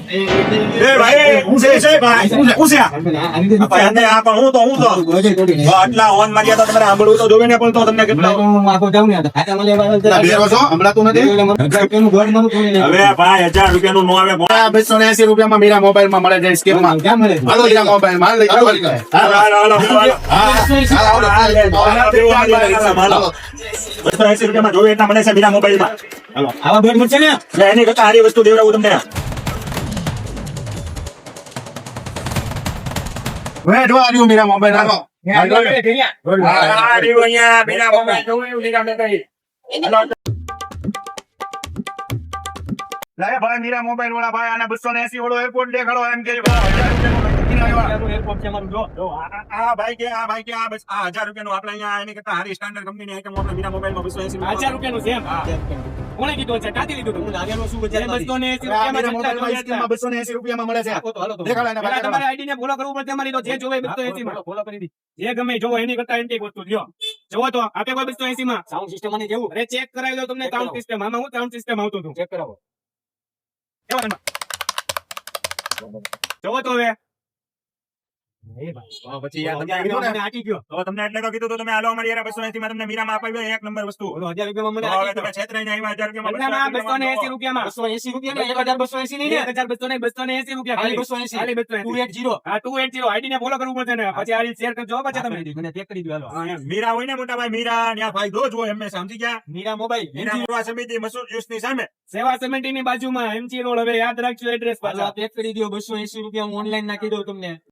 ભાઈ હું છે ભાઈ હું છે ભાઈ આ પણ હું તો આટલા ઓન માર્યા તો તમારે સાંભળવું તો જોવે ને પણ તો તમને કેટલા હવે ભાઈ 1000 રૂપિયાનું નો આવે 280 રૂપિયામાં મીરા મોબાઈલ માં મળે છે સ્કીમ માં ક્યાં મળે હાલો મીરા મોબાઈલ માં લઈ હાલો 280 રૂપિયામાં જોવે એટલા મળે છે મીરા મોબાઈલ માં આવા બેડ મળશે ને એની કરતા સારી વસ્તુ દેવડાવું તમને વેટ વાળ્યું મીરા મોબાઈલ હાલો મીરા મોબાઈલ જોયું લાય ભાઈ મીરા મોબાઈલ વાળા ભાઈ આને 280 વાળો એરપોર્ટ દેખાડો એમ કે આ ભાઈ કે આ 1000 રૂપિયાનું આપણે અહીંયા એની કરતા હારી સ્ટાન્ડર્ડ કંપનીની આઈટમ આપણે મીરા મોબાઈલમાં 280 1000 રૂપિયાનું છે કોણે કીધું છે કાઢી લીધું તમે આગળનું શું બજાર 280 રૂપિયામાં મળે છે દેખાડો એને પહેલા તમારે આઈડી ને ફોલો કરવું પડશે તમારી તો જે જોવે 280 માં ફોલો કરી દી જે ગમે જોવો એની કરતા એન્ટી વસ્તુ લ્યો જોવો તો આપે કોઈ 280 માં સાઉન્ડ સિસ્ટમ અને જેવું અરે ચેક કરાવી દો તમને સાઉન્ડ સિસ્ટમ આમાં હું સાઉન્ડ સિસ્ટમ આવતું હતું ચેક કરાવો જોવો તો હવે પછી તમને એટલે તો કીધું તમે હાલો અમારી 280 માં તમને મીરામાં અપાવી એક નંબર વસ્તુ 1000 રૂપિયામાં મને તમે છેતરાઈને આવ્યા 1000 રૂપિયામાં 280 રૂપિયામાં 1280 નહીં 1280 રૂપિયા ખાલી 280 હા 280 આઈડી ને ફોલો કરવું પડશે ને પછી આ રીત શેર કરજો પછી તમે ચેક કરી દો હાલો મીરા હોય ને મોટા ભાઈ મીરા ન્યા ફાયદો જ હોય એમને સમજી ગયા મીરા મોબાઈલ મીરા સમિતિ મસૂર જ્યુસ ની સામે સેવા સમિતિ ની બાજુમાં એમજી રોડ હવે યાદ રાખજો એડ્રેસ પાછા પેક કરી દો 280 રૂપિયા ઓનલાઈન નાખી દો તમને